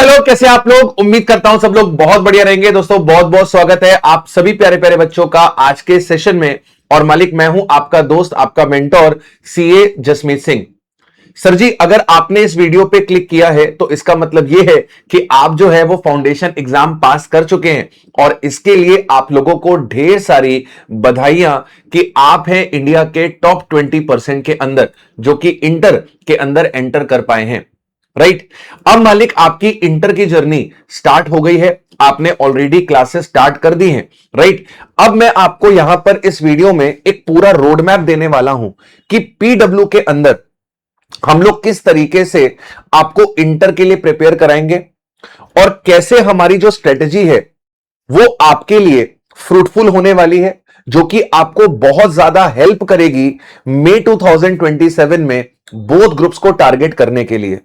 Hello, कैसे आप लोग। उम्मीद करता हूं सब लोग बहुत बढ़िया रहेंगे। दोस्तों बहुत बहुत स्वागत है आप सभी प्यारे प्यारे बच्चों का आज के सेशन में। और मालिक मैं हूं आपका दोस्त, आपका mentor CA Jasmeet Singh. Sir ji, अगर आपने इस वीडियो पे क्लिक किया है तो इसका मतलब यह है कि आप जो है वो फाउंडेशन एग्जाम पास कर चुके हैं और इसके लिए आप लोगों को ढेर सारी बधाइयां कि आप हैं इंडिया के टॉप 20% के अंदर जो कि इंटर के अंदर एंटर कर पाए हैं। राइट। अब मालिक आपकी इंटर की जर्नी स्टार्ट हो गई है, आपने ऑलरेडी क्लासेस स्टार्ट कर दी हैं। राइट। अब मैं आपको यहां पर इस वीडियो में एक पूरा रोड मैप देने वाला हूं कि पीडब्ल्यू के अंदर हम लोग किस तरीके से आपको इंटर के लिए प्रिपेयर कराएंगे और कैसे हमारी जो स्ट्रेटेजी है वो आपके लिए फ्रूटफुल होने वाली है, जो कि आपको बहुत ज्यादा हेल्प करेगी मई 2027 में बोथ ग्रुप्स को टारगेट करने के लिए।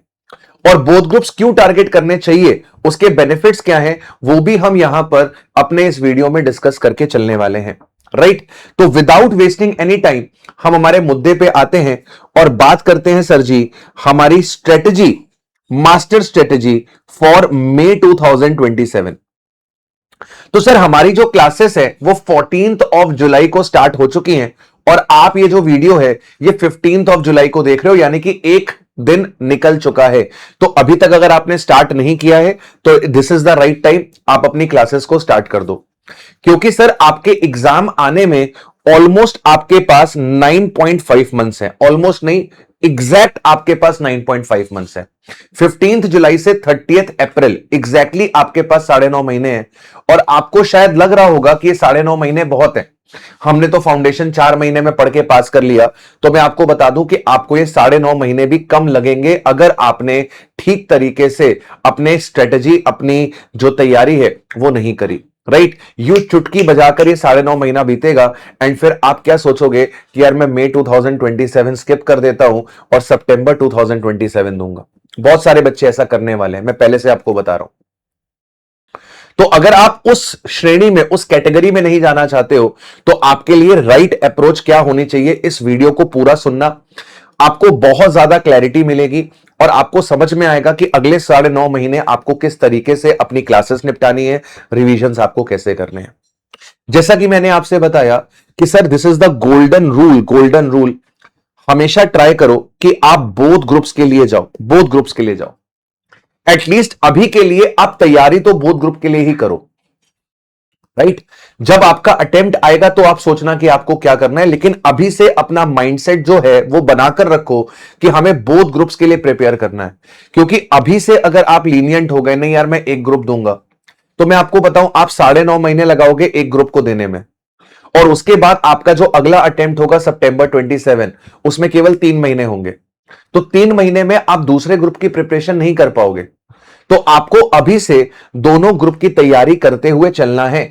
और बोथ ग्रुप्स क्यों टारगेट करने चाहिए, उसके बेनिफिट्स क्या हैं, वो भी हम यहां पर अपने इस वीडियो में डिस्कस करके चलने वाले हैं। राइट। तो विदाउट वेस्टिंग एनी टाइम हम हमारे मुद्दे पे आते हैं और बात करते हैं सर जी हमारी strategy, master strategy for May 2027। तो सर हमारी जो क्लासेस है वो 14th ऑफ जुलाई को स्टार्ट हो चुकी हैं और आप ये जो वीडियो है ये 15th ऑफ जुलाई को देख रहे हो, यानी कि एक दिन निकल चुका है। तो अभी तक अगर आपने स्टार्ट नहीं किया है तो this is the right time, आप अपनी क्लासेस को स्टार्ट कर दो। क्योंकि सर आपके एग्जाम आने में ऑलमोस्ट आपके पास 9.5 मंथ्स है, ऑलमोस्ट नहीं एग्जैक्ट आपके पास 9.5 मंथ्स है। 15th जुलाई से 30th अप्रैल एग्जैक्टली आपके पास 9.5 महीने हैं। और आपको शायद लग रहा होगा कि ये 9.5 महीने बहुत है, हमने तो फाउंडेशन 4 महीने में पढ़ के पास कर लिया। तो मैं आपको बता दूं कि आपको ये 9.5 महीने भी कम लगेंगे अगर आपने ठीक तरीके से अपने स्ट्रेटेजी, अपनी जो तैयारी है वो नहीं करी। राइट। यू चुटकी बजाकर ये 9.5 महीना बीतेगा एंड फिर आप क्या सोचोगे कि यार मैं मई 2027 स्किप कर देता हूं और सितंबर 2027 दूंगा। बहुत सारे बच्चे ऐसा करने वाले हैं, मैं पहले से आपको बता रहा हूं। तो अगर आप उस श्रेणी में, उस कैटेगरी में नहीं जाना चाहते हो तो आपके लिए राइट अप्रोच क्या होनी चाहिए, इस वीडियो को पूरा सुनना। आपको बहुत ज्यादा क्लैरिटी मिलेगी और आपको समझ में आएगा कि अगले 9.5 महीने आपको किस तरीके से अपनी क्लासेस निपटानी है, रिविजन्स आपको कैसे करने हैं। जैसा कि मैंने आपसे बताया कि sir this is the golden rule. Golden rule हमेशा ट्राई करो कि आप बोथ ग्रुप्स के लिए जाओ, बोथ ग्रुप्स के लिए जाओ। एटलीस्ट अभी के लिए आप तैयारी तो बोथ ग्रुप के लिए ही करो। राइट। जब आपका अटेम्प्ट आएगा तो आप सोचना कि आपको क्या करना है, लेकिन अभी से अपना माइंडसेट जो है वो बनाकर रखो कि हमें बोथ ग्रुप्स के लिए प्रिपेयर करना है। क्योंकि अभी से अगर आप लीनियंट हो गए, नहीं यार मैं एक ग्रुप दूंगा, तो मैं आपको बताऊं आप 9.5 महीने लगाओगे एक ग्रुप को देने में। और उसके बाद आपका जो अगला अटेम्प्ट होगा सितंबर 27, उसमें केवल 3 महीने होंगे। तो 3 महीने में आप दूसरे ग्रुप की प्रिपरेशन नहीं कर पाओगे। तो आपको अभी से दोनों ग्रुप की तैयारी करते हुए चलना है।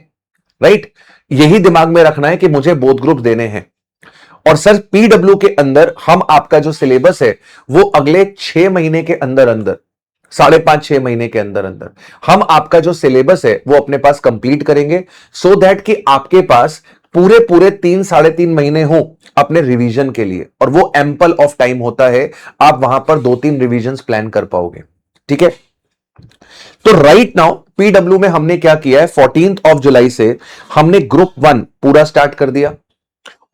राइट। यही दिमाग में रखना है कि मुझे बोथ ग्रुप देने हैं। और सर पीडब्ल्यू के अंदर हम आपका जो सिलेबस है वो अगले 6 महीने के अंदर अंदर, 5.5-6 महीने के अंदर अंदर हम आपका जो सिलेबस है वो अपने पास कंप्लीट करेंगे, सो दैट कि आपके पास पूरे पूरे 3-3.5 महीने हो अपने रिवीजन के लिए। और वो एम्पल ऑफ टाइम होता है, आप वहां पर 2-3 रिवीजन प्लान कर पाओगे। ठीक है। तो राइट नाउ पीडब्ल्यू में हमने क्या किया है, 14th ऑफ जुलाई से हमने ग्रुप 1 पूरा स्टार्ट कर दिया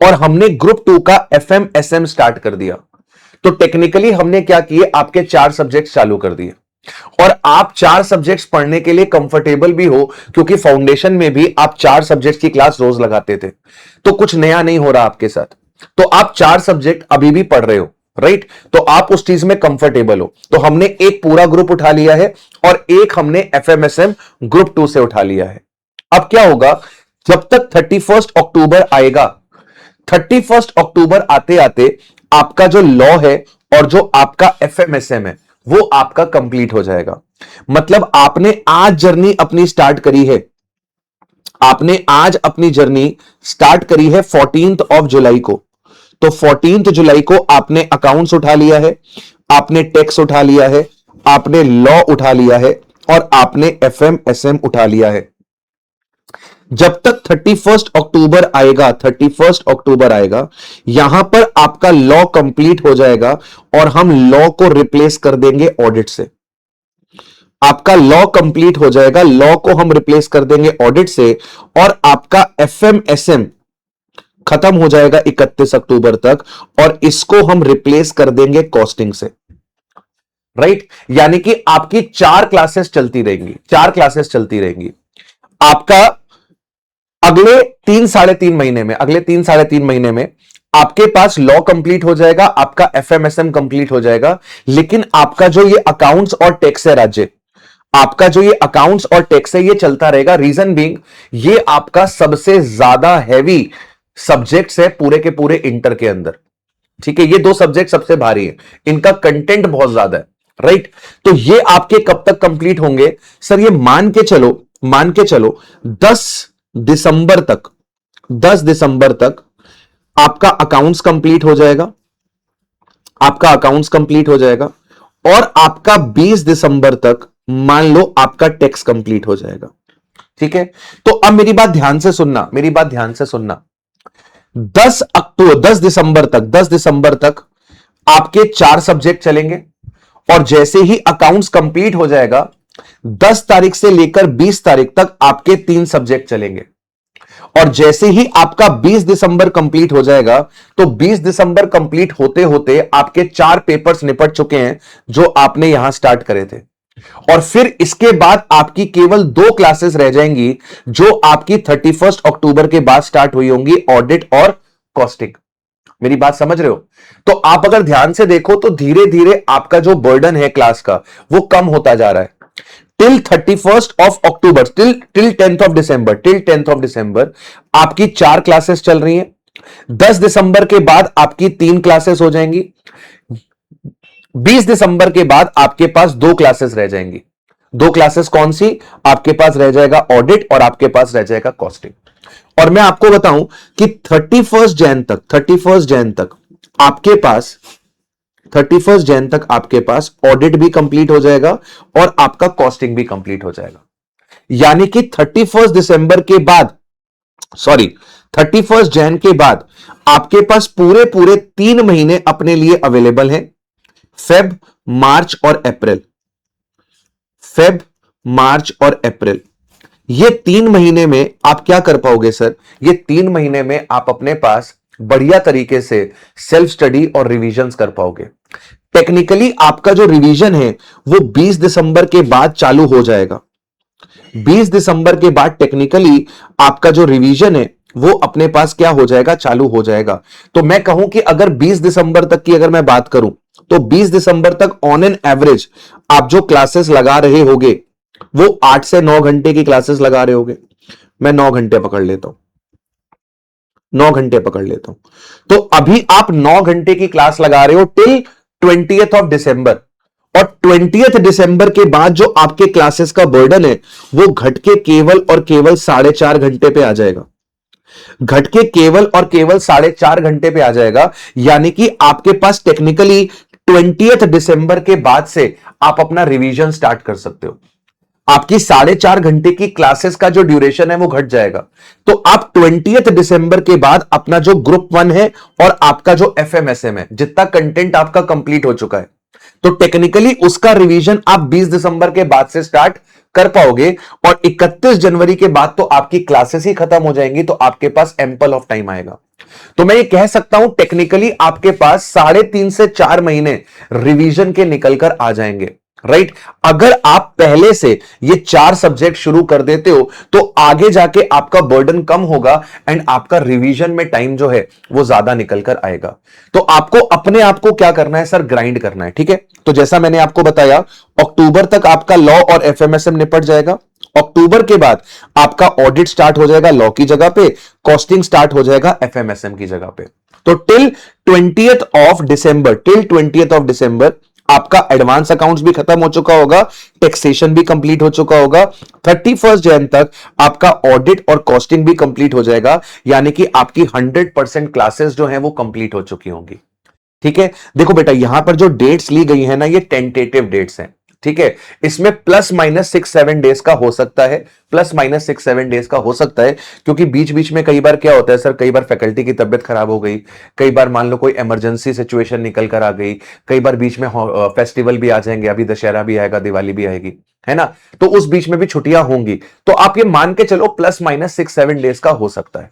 और हमने ग्रुप 2 का एफएमएसएम स्टार्ट कर दिया। तो टेक्निकली हमने क्या किए, आपके 4 सब्जेक्ट्स चालू कर दिए और आप 4 सब्जेक्ट्स पढ़ने के लिए कंफर्टेबल भी हो, क्योंकि फाउंडेशन में भी आप 4 सब्जेक्ट्स की क्लास रोज लगाते थे। तो कुछ नया नहीं हो रहा आपके साथ, तो आप 4 सब्जेक्ट अभी भी पढ़ रहे हो। राइट। तो आप उस चीज में कंफर्टेबल हो। तो हमने एक पूरा ग्रुप उठा लिया है और एक हमने एफएमएसएम ग्रुप 2 से उठा लिया है। अब क्या होगा, जब तक 31 अक्टूबर आएगा, 31 अक्टूबर आते आते आपका जो लॉ है और जो आपका एफएमएसएम है वो आपका कंप्लीट हो जाएगा। मतलब आपने आज जर्नी अपनी स्टार्ट करी है, आपने आज अपनी जर्नी स्टार्ट करी है 14th ऑफ जुलाई को। तो 14th जुलाई को आपने अकाउंट्स उठा लिया है, आपने टैक्स उठा लिया है, आपने लॉ उठा लिया है और आपने एफएमएसएम उठा लिया है। जब तक 31 अक्टूबर आएगा, 31 अक्टूबर आएगा, यहां पर आपका लॉ कंप्लीट हो जाएगा और हम लॉ को रिप्लेस कर देंगे ऑडिट से। आपका लॉ कंप्लीट हो जाएगा, लॉ को हम रिप्लेस कर देंगे ऑडिट से, और आपका एफएमएसएम खत्म हो जाएगा 31 अक्टूबर तक, और इसको हम रिप्लेस कर देंगे कॉस्टिंग से। राइट, यानी कि आपकी 4 क्लासेस चलती रहेंगी, 4 क्लासेस चलती रहेंगी। आपका अगले 3-3.5 महीने में, अगले 3-3.5 महीने में आपके पास लॉ कंप्लीट हो जाएगा, आपका एफएमएसएम कंप्लीट हो जाएगा, लेकिन आपका जो ये अकाउंट्स और टैक्स है राज्य, आपका जो ये अकाउंट्स और टैक्स है ये चलता रहेगा। रीजन बीइंग ये आपका सबसे ज्यादा हैवी सब्जेक्ट्स है पूरे के पूरे इंटर के अंदर। ठीक है, ये 2 सब्जेक्ट सबसे भारी है, इनका कंटेंट बहुत ज्यादा है। राइट, तो ये आपके कब तक कंप्लीट होंगे सर? ये मान के चलो 10 दिसंबर तक, 10 दिसंबर तक आपका अकाउंट्स कंप्लीट हो जाएगा, आपका अकाउंट्स कंप्लीट हो जाएगा, और आपका 20 दिसंबर तक मान लो आपका टैक्स कंप्लीट हो जाएगा। ठीक है, तो अब मेरी बात ध्यान से सुनना, मेरी बात ध्यान से सुनना। 10 दिसंबर तक आपके 4 सब्जेक्ट चलेंगे, और जैसे ही अकाउंट्स कंप्लीट हो जाएगा 10 तारीख से लेकर 20 तारीख तक आपके 3 सब्जेक्ट चलेंगे, और जैसे ही आपका 20 दिसंबर कंप्लीट हो जाएगा तो 20 दिसंबर कंप्लीट होते होते आपके 4 पेपर्स निपट चुके हैं जो आपने यहां स्टार्ट करे थे, और फिर इसके बाद आपकी केवल 2 क्लासेस रह जाएंगी जो आपकी 31 अक्टूबर के बाद स्टार्ट हुई होंगी, ऑडिट और कॉस्टिंग। मेरी बात समझ रहे हो? तो आप अगर ध्यान से देखो तो धीरे धीरे आपका जो बर्डन है क्लास का वो कम होता जा रहा है। Till 31 of October, till 10th of December आपकी 4 क्लासेस चल रही हैं। 10 दिसंबर के बाद आपकी 3 क्लासेस हो जाएंगी। 20 दिसंबर के बाद आपके पास 2 क्लासेस रह जाएंगी। 2 क्लासेस कौन सी? आपके पास रह जाएगा ऑडिट और आपके पास रह जाएगा कॉस्टिंग। और मैं आपको बताऊं कि 31 जैन तक आपके पास 31 जैन तक आपके पास ऑडिट भी कंप्लीट हो जाएगा और आपका कॉस्टिंग भी कंप्लीट हो जाएगा। यानी कि 31 दिसंबर के बाद, 31 जैन के बाद आपके पास पूरे पूरे 3 महीने अपने लिए अवेलेबल हैं। फेब, मार्च और अप्रैल, फेब, मार्च और अप्रैल, ये 3 महीने में आप क्या कर पाओगे सर? ये 3 महीने में आप अपने पास बढ़िया तरीके से सेल्फ स्टडी और रिवीजन्स कर पाओगे। टेक्निकली आपका जो रिवीजन है वो 20 दिसंबर के बाद चालू हो जाएगा। 20 दिसंबर के बाद टेक्निकली आपका जो रिवीजन है वो अपने पास क्या हो जाएगा? चालू हो जाएगा। तो मैं कहूं कि अगर 20 दिसंबर तक की अगर मैं बात करूं तो 20 दिसंबर तक ऑन एन एवरेज आप जो क्लासेस लगा रहे होगे वो 8 से 9 घंटे की क्लासेस लगा रहे होगे। मैं 9 घंटे पकड़ लेता हूं, 9 घंटे पकड़ लेता हूं। तो अभी आप 9 घंटे की क्लास लगा रहे हो टिल 20th ऑफ दिसंबर, और 20th दिसंबर के बाद जो आपके क्लासेस का बर्डन है वो घट के केवल और केवल 4.5 घंटे पे आ जाएगा। घट के केवल और केवल 4.5 घंटे पे आ जाएगा। यानी कि आपके पास टेक्निकली 20th दिसंबर के बाद से आप अपना रिवीजन स्टार्ट कर सकते हो। आपकी 4.5 घंटे की क्लासेस का जो ड्यूरेशन है वो घट जाएगा। तो आप 20th दिसंबर के बाद अपना जो ग्रुप 1 है और आपका जो एफएमएसएम है, जितना कंटेंट आपका कंप्लीट हो चुका है, तो टेक्निकली उसका रिवीजन आप 20 दिसंबर के बाद से स्टार्ट कर पाओगे, और 31 जनवरी के बाद तो आपकी क्लासेस ही खत्म हो जाएंगी, तो आपके पास एम्पल ऑफ टाइम आएगा। तो मैं ये कह सकता हूं टेक्निकली आपके पास 3.5 से 4 महीने रिवीजन के निकलकर आ जाएंगे। राइट, अगर आप पहले से ये 4 सब्जेक्ट शुरू कर देते हो तो आगे जाके आपका बर्डन कम होगा एंड आपका रिवीजन में टाइम जो है वो ज्यादा निकल कर आएगा। तो आपको अपने आप को क्या करना है सर? ग्राइंड करना है। ठीक है, तो जैसा मैंने आपको बताया अक्टूबर तक आपका लॉ और एफएमएसएम निपट जाएगा। अक्टूबर के बाद आपका ऑडिट स्टार्ट हो जाएगा लॉ की जगह पे, कॉस्टिंग स्टार्ट हो जाएगा एफएमएसएम की जगह पे। तो टिल 20th ऑफ दिसंबर आपका एडवांस अकाउंट्स भी खत्म हो चुका होगा, टैक्सेशन भी कंप्लीट हो चुका होगा। 31 जैन तक आपका ऑडिट और कॉस्टिंग भी कंप्लीट हो जाएगा। यानी कि आपकी 100% क्लासेस जो हैं वो कंप्लीट हो चुकी होंगी। ठीक है, देखो बेटा यहां पर जो डेट्स ली गई है ना, ये टेंटेटिव डेट्स हैं। ठीक है, इसमें +-6-7 डेज का हो सकता है, +-6-7 डेज का हो सकता है, क्योंकि बीच बीच में कई बार क्या होता है सर, कई बार फैकल्टी की तबियत खराब हो गई, कई बार मान लो कोई इमरजेंसी सिचुएशन निकल कर आ गई, कई बार बीच में फेस्टिवल भी आ जाएंगे, अभी दशहरा भी आएगा, दिवाली भी आएगी, है ना, तो उस बीच में भी छुट्टियां होंगी, तो आप ये मान के चलो +-6-7 डेज का हो सकता है।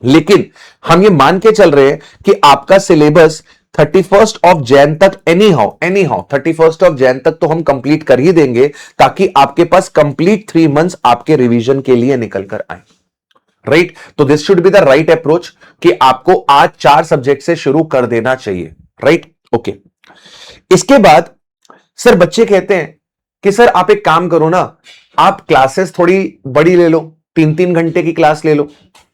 लेकिन हम ये मान के चल रहे हैं कि आपका सिलेबस 31 ऑफ जैन तक एनी हाउ 31 ऑफ जैन तक तो हम कंप्लीट कर ही देंगे, ताकि आपके पास कंप्लीट 3 मंथ्स आपके रिवीजन के लिए निकल कर आए, राइट। तो this should be the right approach कि आपको आज 4 सब्जेक्ट से शुरू कर देना चाहिए, राइट, ओके। इसके बाद सर बच्चे कहते हैं कि सर आप एक काम करो ना, आप क्लासेस थोड़ी बड़ी ले लो, 3-3 घंटे की क्लास ले लो,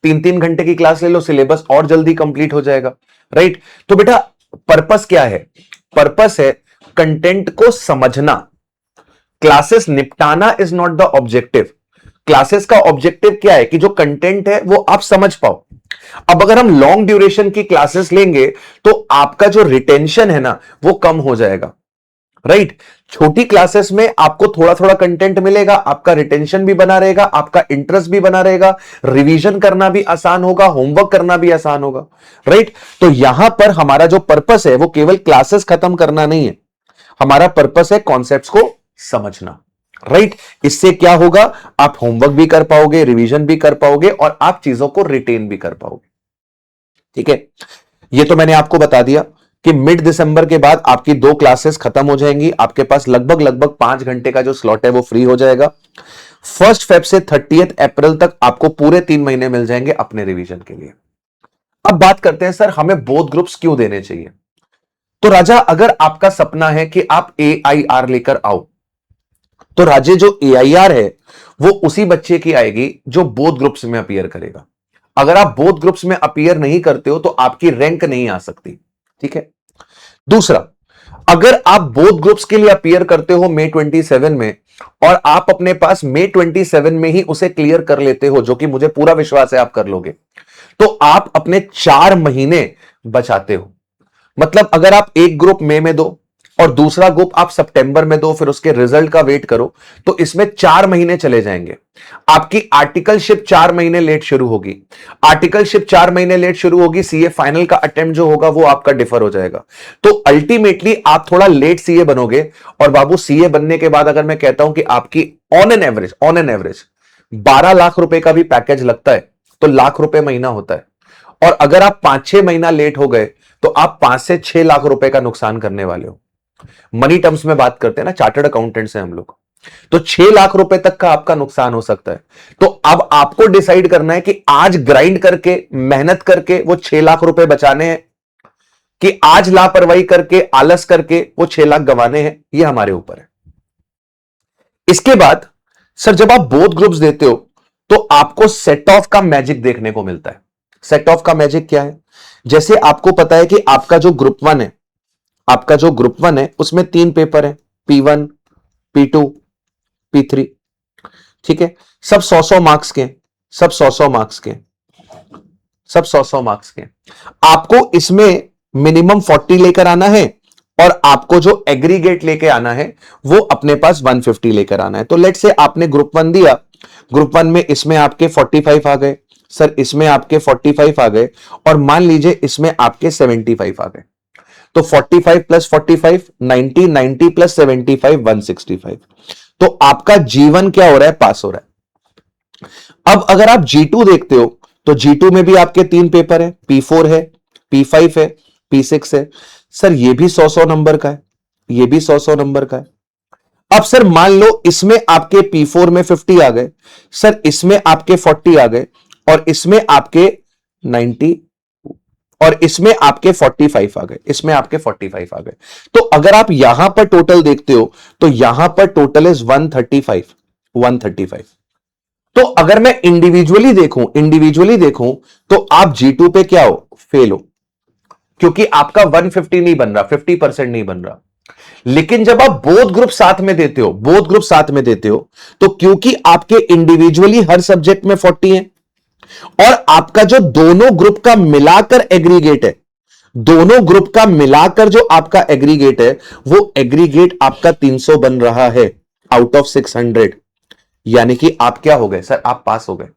3-3 घंटे की क्लास ले लो, सिलेबस और जल्दी कंप्लीट हो जाएगा, राइट। तो बेटा पर्पस क्या है? पर्पस है कंटेंट को समझना, क्लासेस निपटाना is not the objective. Classes का ऑब्जेक्टिव क्या है कि जो कंटेंट है वो आप समझ पाओ। अब अगर हम लॉन्ग ड्यूरेशन की क्लासेस लेंगे तो आपका जो रिटेंशन है ना वो कम हो जाएगा, राइट। छोटी क्लासेस में आपको थोड़ा थोड़ा कंटेंट मिलेगा, आपका रिटेंशन भी बना रहेगा, आपका इंटरेस्ट भी बना रहेगा, रिवीजन करना भी आसान होगा, होमवर्क करना भी आसान होगा, राइट। तो यहां पर हमारा जो पर्पस है वो केवल क्लासेस खत्म करना नहीं है, हमारा पर्पस है कॉन्सेप्ट्स को समझना, राइट। इससे क्या होगा, आप होमवर्क भी कर पाओगे, रिवीजन भी कर पाओगे और आप चीजों को रिटेन भी कर पाओगे, ठीक है। ये तो मैंने आपको बता दिया कि मिड दिसंबर के बाद आपकी 2 क्लासेस खत्म हो जाएंगी, आपके पास लगभग 5 घंटे का जो स्लॉट है वो फ्री हो जाएगा। 1 फेब से 30 अप्रैल तक आपको पूरे 3 महीने मिल जाएंगे अपने रिवीजन के लिए। अब बात करते हैं सर हमें बोथ ग्रुप्स क्यों देने चाहिए। तो राजा अगर आपका सपना है कि आप AIR लेकर आओ, तो राजे जो AIR है वो उसी बच्चे की आएगी जो बोथ ग्रुप्स में अपीयर करेगा। अगर आप बोथ ग्रुप्स में अपीयर नहीं करते हो तो आपकी रैंक नहीं आ सकती, ठीक है। दूसरा, अगर आप बोथ ग्रुप्स के लिए अपीयर करते हो May 27 में और आप अपने पास May 27 में ही उसे क्लियर कर लेते हो, जो कि मुझे पूरा विश्वास है आप कर लोगे, तो आप अपने 4 महीने बचाते हो। मतलब अगर आप एक ग्रुप मई में दो और दूसरा ग्रुप आप सितंबर में दो, फिर उसके रिजल्ट का वेट करो, तो इसमें 4 महीने चले जाएंगे। आपकी आर्टिकलशिप 4 महीने लेट शुरू होगी, आर्टिकलशिप 4 महीने लेट शुरू होगी, सीए फाइनल का अटेम्प्ट जो होगा वो आपका डिफर हो जाएगा। तो अल्टीमेटली आप थोड़ा लेट सीए बनोगे। और बाबू सीए बनने के बाद अगर मैं कहता हूं कि आपकी ऑन एन एवरेज 12 लाख रुपए का भी पैकेज लगता है तो लाख रुपए महीना होता है। और अगर आप 5-6 महीना लेट हो गए तो आप 5 से 6 लाख रुपए का नुकसान करने वाले हो। मनी टर्म्स में बात करते हैं ना, चार्टर्ड अकाउंटेंट्स हैं हम लोग, तो 6 लाख रुपए तक का आपका नुकसान हो सकता है। तो अब आपको डिसाइड करना है कि आज ग्राइंड करके मेहनत करके वो 6 लाख रुपए बचाने हैं कि आज लापरवाही करके आलस करके वो 6 लाख गंवाने हैं, ये हमारे ऊपर है। इसके बाद सर जब आप बोथ ग्रुप्स देते हो तो आपको सेट ऑफ का मैजिक देखने को मिलता है। सेट ऑफ का मैजिक क्या है? जैसे आपको पता है कि आपका जो ग्रुप 1 है उसमें 3 पेपर है, P1, P2, P3, ठीक है। सब 100-100 मार्क्स के, सब 100-100 मार्क्स के, सब 100-100 मार्क्स के। आपको इसमें मिनिमम 40 लेकर आना है और आपको जो एग्रीगेट लेके आना है वो अपने पास 150 लेकर आना है। तो लेट से आपने ग्रुप 1 दिया, ग्रुप 1 में इसमें आपके 45 आ गए, सर इसमें आपके 45 आ गए और मान लीजिए इसमें आपके 75 आ गए। तो 45 प्लस 45 90, 90 प्लस 75 165। तो आपका G1 क्या हो रहा है? पास हो रहा है। अब अगर आप G2 देखते हो तो G2 में भी आपके 3 पेपर है, P4 है, P5 है, P6 है। सर ये भी 100-100 नंबर का है, ये भी 100-100 नंबर का है। अब सर मान लो इसमें आपके P4 में 50 आ गए, सर इसमें आपके 40 आ गए और इसमें आपके 90 और इसमें आपके 45 आ गए, इसमें आपके 45 आ गए। तो अगर आप यहां पर टोटल देखते हो तो यहां पर टोटल इज 135। तो अगर मैं इंडिविजुअली देखूं तो आप G2 पे क्या हो? फेल हो, क्योंकि आपका 150 नहीं बन रहा, 50% नहीं बन रहा। लेकिन जब आप बोथ ग्रुप साथ में देते हो तो क्योंकि आपके इंडिविजुअली हर सब्जेक्ट में 40 है और आपका जो दोनों ग्रुप का मिलाकर एग्रीगेट है दोनों ग्रुप का मिलाकर जो आपका एग्रीगेट है वो एग्रीगेट आपका 300 बन रहा है आउट ऑफ 600। यानी कि आप क्या हो गए सर, आप पास हो गए।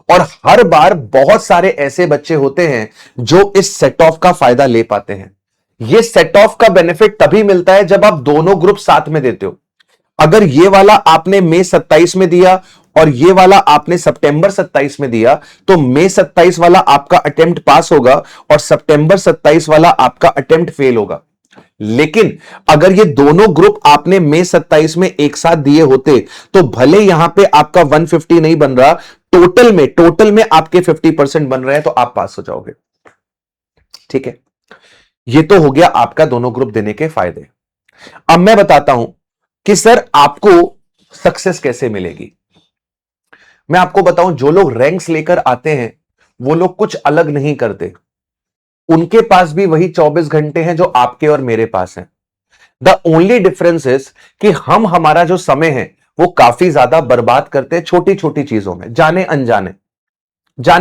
और हर बार बहुत सारे ऐसे बच्चे होते हैं जो इस सेट ऑफ का फायदा ले पाते हैं। यह सेट ऑफ का बेनिफिट तभी मिलता है जब आप दोनों ग्रुप साथ में देते हो। अगर ये वाला आपने मई 27 में दिया और ये वाला आपने सितंबर 27 में दिया, तो मई 27 वाला आपका अटेम्प्ट पास होगा और सितंबर 27 वाला आपका अटेम्प्ट फेल होगा। लेकिन अगर ये दोनों ग्रुप आपने मई 27 में एक साथ दिए होते तो भले यहां पे आपका 150 नहीं बन रहा, टोटल में आपके 50% बन रहे हैं, तो आप पास हो जाओगे। ठीक है, ये तो हो गया आपका दोनों ग्रुप देने के फायदे। अब मैं बताता हूं कि सर आपको सक्सेस कैसे मिलेगी। मैं आपको बताऊं, जो लोग रैंक्स लेकर आते हैं वो लोग कुछ अलग नहीं करते। उनके पास भी वही 24 घंटे हैं जो आपके और मेरे पास हैं। द ओनली डिफरेंस इज कि हम हमारा जो समय है वो काफी ज्यादा बर्बाद करते हैं छोटी छोटी चीजों में, जाने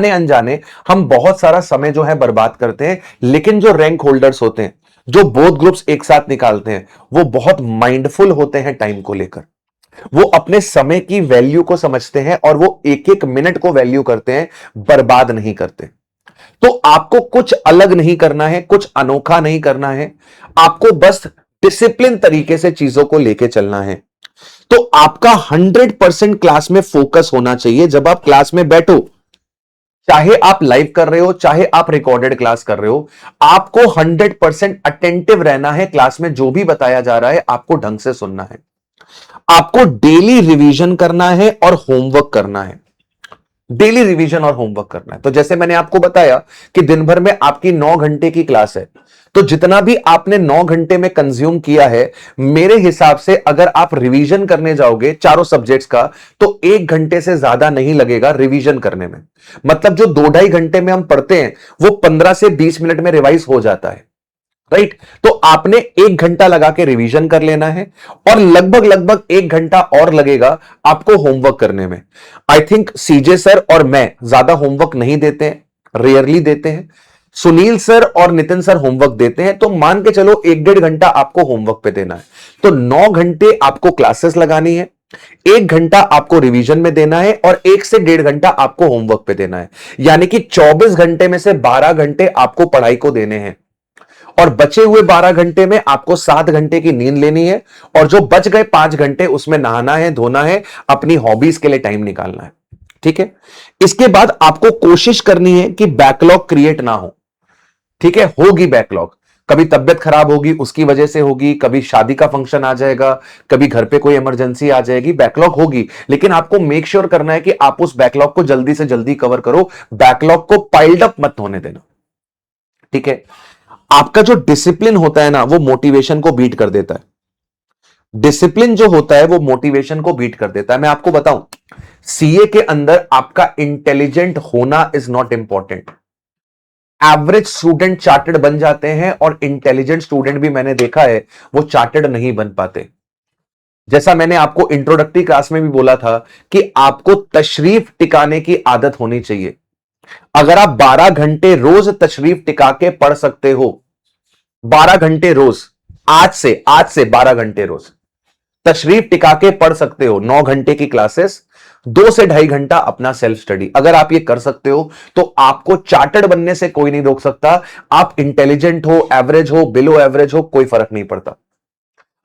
अनजाने हम बहुत सारा समय जो है बर्बाद करते हैं। लेकिन जो रैंक होल्डर्स होते हैं, जो बोथ ग्रुप्स एक साथ निकालते हैं, वो बहुत माइंडफुल होते हैं टाइम को लेकर। वो अपने समय की वैल्यू को समझते हैं और वो एक एक मिनट को वैल्यू करते हैं, बर्बाद नहीं करते। तो आपको कुछ अलग नहीं करना है, कुछ अनोखा नहीं करना है, आपको बस डिसिप्लिन तरीके से चीजों को लेके चलना है। तो आपका 100% क्लास में फोकस होना चाहिए। जब आप क्लास में बैठो, चाहे आप लाइव कर रहे हो चाहे आप रिकॉर्डेड क्लास कर रहे हो, आपको 100% अटेंटिव रहना है। क्लास में जो भी बताया जा रहा है आपको ढंग से सुनना है, आपको डेली रिवीजन करना है और होमवर्क करना है। डेली रिवीजन और होमवर्क करना है। तो जैसे मैंने आपको बताया कि दिन भर में आपकी 9 घंटे की क्लास है, तो जितना भी आपने 9 घंटे में कंज्यूम किया है, मेरे हिसाब से अगर आप रिवीजन करने जाओगे चारों सब्जेक्ट्स का, तो 1 घंटे से ज्यादा नहीं लगेगा रिवीजन करने में। मतलब जो 2-2.5 घंटे में हम पढ़ते हैं वो 15 से 20 मिनट में रिवाइज हो जाता है। राइट, तो आपने 1 घंटा लगा के रिवीजन कर लेना है और लगभग 1 घंटा और लगेगा आपको होमवर्क करने में। आई थिंक सीजे सर और मैं ज्यादा होमवर्क नहीं देते हैं, रेयरली देते हैं। सुनील सर और नितिन सर होमवर्क देते हैं, तो मान के चलो 1-1.5 घंटा आपको होमवर्क पे देना है। तो 9 घंटे आपको क्लासेस लगानी है, 1 घंटा आपको रिवीजन में देना है और 1 से 1.5 घंटा आपको होमवर्क पे देना है। यानी कि 24 घंटे में से 12 घंटे आपको पढ़ाई को देने हैं और बचे हुए 12 घंटे में आपको 7 घंटे की नींद लेनी है और जो बच गए 5 घंटे उसमें नहाना है, धोना है, अपनी हॉबीज के लिए टाइम निकालना है। ठीक है, इसके बाद आपको कोशिश करनी है कि बैकलॉग क्रिएट ना हो। ठीक है, होगी बैकलॉग, कभी तबियत खराब होगी उसकी वजह से होगी, कभी शादी का फंक्शन आ जाएगा, कभी घर पे कोई इमरजेंसी आ जाएगी, बैकलॉग होगी। लेकिन आपको मेक श्योर करना है कि आप उस बैकलॉग को जल्दी से जल्दी कवर करो, बैकलॉग को पाइल्ड अप मत होने देना। ठीक है, आपका जो डिसिप्लिन होता है ना, वो मोटिवेशन को बीट कर देता है। डिसिप्लिन जो होता है वो मोटिवेशन को बीट कर देता है। मैं आपको बताऊं, सीए के अंदर आपका इंटेलिजेंट होना is not important. Average student chartered बन जाते हैं और इंटेलिजेंट स्टूडेंट भी मैंने देखा है वो चार्टर्ड नहीं बन पाते। जैसा मैंने आपको इंट्रोडक्टरी क्लास में भी बोला था कि आपको तशरीफ टिकाने की आदत होनी चाहिए। अगर आप 12 घंटे रोज तशरीफ टिका के पढ़ सकते हो, 12 घंटे रोज, आज से 12 घंटे रोज तशरीफ टिका के पढ़ सकते हो, 9 घंटे की क्लासेस, 2 से 2.5 घंटा अपना सेल्फ स्टडी, अगर आप ये कर सकते हो तो आपको चार्टर्ड बनने से कोई नहीं रोक सकता। आप इंटेलिजेंट हो, एवरेज हो, बिलो एवरेज हो, कोई फर्क नहीं पड़ता।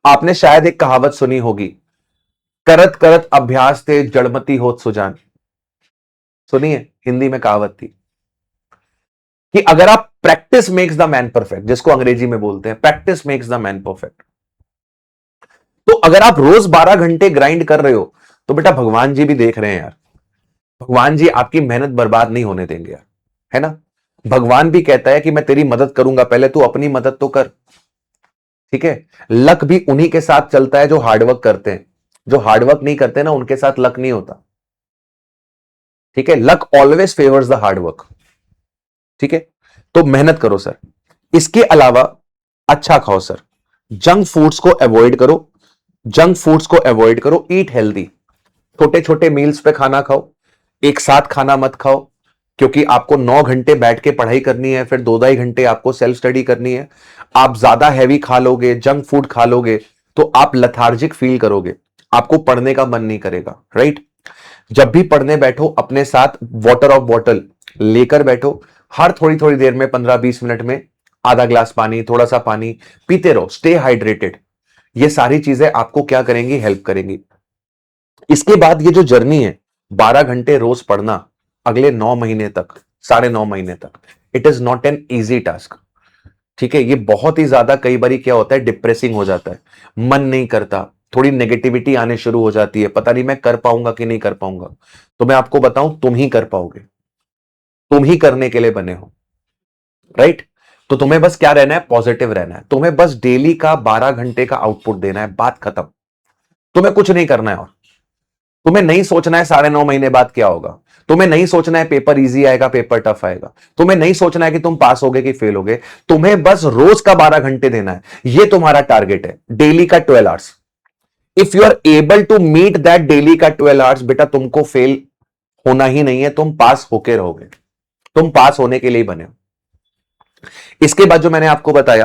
आपने शायद एक कहावत सुनी होगी, करत करत अभ्यास ते जड़मती होत सुजान। सुनिए, हिंदी में कहावत थी कि अगर आप practice makes the man perfect, जिसको अंग्रेजी में बोलते हैं practice makes the man perfect. तो अगर आप रोज 12 घंटे ग्राइंड कर रहे हो तो बेटा भगवान जी भी देख रहे हैं यार, भगवान जी आपकी मेहनत बर्बाद नहीं होने देंगे यार, है ना। भगवान भी कहता है कि मैं तेरी मदद करूंगा, पहले तू अपनी मदद तो कर। ठीक है, लक भी उन्हीं के साथ चलता है जो हार्डवर्क करते हैं। जो हार्डवर्क नहीं करते ना, उनके साथ लक नहीं होता। ठीक है, luck always favours the hard work. ठीक है, तो मेहनत करो सर। इसके अलावा अच्छा खाओ सर, जंक फूड्स को अवॉइड करो, जंक फूड्स को अवॉइड करो, ईट हेल्दी। छोटे छोटे मील्स पे खाना खाओ, एक साथ खाना मत खाओ। क्योंकि आपको 9 घंटे बैठ के पढ़ाई करनी है, फिर 2-2.5 घंटे आपको सेल्फ स्टडी करनी है। आप ज्यादा हैवी खा लोगे, जंक फूड खा लोगे, तो आप लथार्जिक फील करोगे, आपको पढ़ने का मन नहीं करेगा, राइट। जब भी पढ़ने बैठो अपने साथ वाटर ऑफ बॉटल लेकर बैठो। हर थोड़ी थोड़ी देर में 15-20 मिनट में आधा ग्लास पानी, थोड़ा सा पानी पीते रहो, स्टे हाइड्रेटेड। ये सारी चीजें आपको क्या करेंगी, हेल्प करेंगी। इसके बाद ये जो जर्नी है 12 घंटे रोज पढ़ना अगले 9 महीने तक, 9.5 महीने तक, it is not an easy task. ठीक है, ये बहुत ही ज्यादा कई बार क्या होता है, डिप्रेसिंग हो जाता है, मन नहीं करता, थोड़ी नेगेटिविटी आने शुरू हो जाती है, पता नहीं मैं कर पाऊंगा कि नहीं कर पाऊंगा। तो मैं आपको बताऊं, तुम ही कर पाओगे, तुम ही करने के लिए बने हो, राइट। तो तुम्हें बस क्या रहना है, पॉजिटिव रहना है, तुम्हें बस डेली का 12 घंटे का आउटपुट देना है, बात खत्म। तुम्हें कुछ नहीं करना है, और तुम्हें नहीं सोचना है 9.5 महीने बाद क्या होगा, तुम्हें नहीं सोचना है पेपर इजी आएगा पेपर टफ आएगा, तुम्हें नहीं सोचना है कि तुम पास होगे कि फेल होगे, तुम्हें बस रोज का 12 घंटे देना है। ये तुम्हारा टारगेट है, डेली का 12 hours. If you are able to meet that daily का 12 आवर्स, बेटा तुमको फेल होना ही नहीं है, तुम पास होके रहोगे, तुम पास होने के लिए बने हो। इसके बाद जो मैंने आपको बताया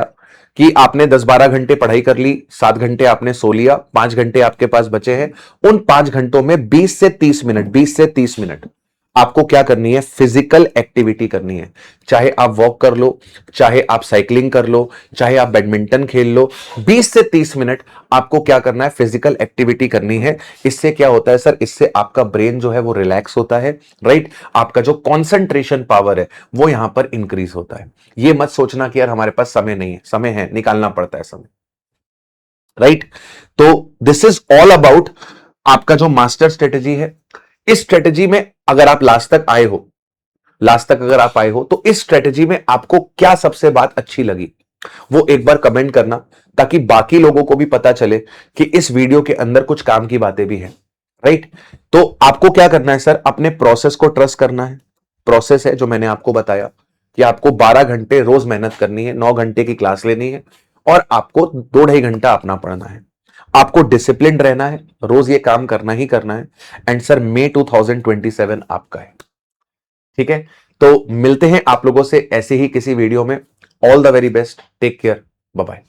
कि आपने 10-12 घंटे पढ़ाई कर ली, 7 घंटे आपने सो लिया, 5 घंटे आपके पास बचे हैं। उन 5 घंटों में 20 से 30 मिनट आपको क्या करनी है, फिजिकल एक्टिविटी करनी है। चाहे आप वॉक कर लो, चाहे आप साइकिलिंग कर लो, चाहे आप बैडमिंटन खेल लो, 20 से 30 मिनट आपको क्या करना है, फिजिकल एक्टिविटी करनी है। इससे क्या होता है सर, इससे आपका ब्रेन जो है वो रिलैक्स होता है, राइट। आपका जो कॉन्सेंट्रेशन पावर है वो यहां पर इंक्रीज होता है। ये मत सोचना कि यार हमारे पास समय नहीं है, समय है, निकालना पड़ता है समय, राइट। तो दिस इज ऑल अबाउट आपका जो मास्टर स्ट्रेटेजी है। इस स्ट्रेटेजी में अगर आप लास्ट तक आए हो, लास्ट तक अगर आप आए हो, तो इस स्ट्रेटेजी में आपको क्या सबसे बात अच्छी लगी वो एक बार कमेंट करना, ताकि बाकी लोगों को भी पता चले कि इस वीडियो के अंदर कुछ काम की बातें भी हैं, राइट। तो आपको क्या करना है सर, अपने प्रोसेस को ट्रस्ट करना है। प्रोसेस है जो मैंने आपको बताया कि आपको 12 घंटे रोज मेहनत करनी है, 9 घंटे की क्लास लेनी है, और आपको 2-2.5 घंटा अपना पढ़ना है। आपको डिसिप्लिन रहना है, रोज ये काम करना ही करना है। एंड सर मई 2027 आपका है, ठीक है। तो मिलते हैं आप लोगों से ऐसे ही किसी वीडियो में। All the very best, take care, bye bye.